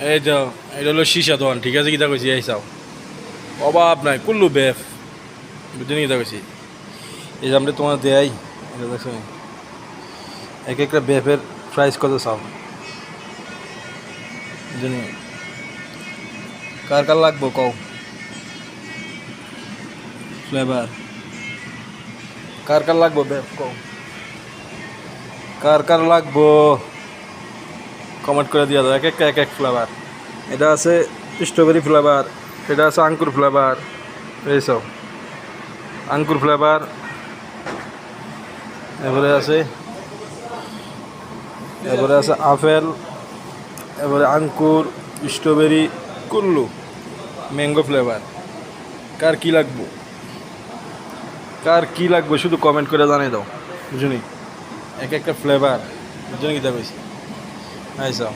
এই তো এটা হলো সীসা দোকান, ঠিক আছে? কিতা কইছি এই চাও, অভাব নাই, কুল্লু বেফ, বুঝলি কিতা কইছি? এই যে আমরা তোমার দেয়াই, এটা দেখছো এক একটা বেফের প্রাইস কত চাও, বুঝলি? কার কার লাগবো কও? ফ্লেভার কার কার লাগবো বেফ কও? কার কার লাগবো কমেন্ট করে দিয়া দাও, এক একটা এক এক ফ্লেভার। এটা আছে স্ট্রবেরি ফ্লেভার, এটা আছে আঙ্কুর ফ্লেভার, এইসব আঙ্কুর ফ্লেভার। এবারে আছে আপেল, এবারে আঙ্কুর, স্ট্রবেরি, কুল্লু, ম্যাঙ্গো ফ্লেভার। কার কি লাগবো, কার কি লাগবে শুধু কমেন্ট করে জানিয়ে দাও, বুঝুনি? এক একটা ফ্লেভার, বুঝুনি কিতা কইছি? আইসাও।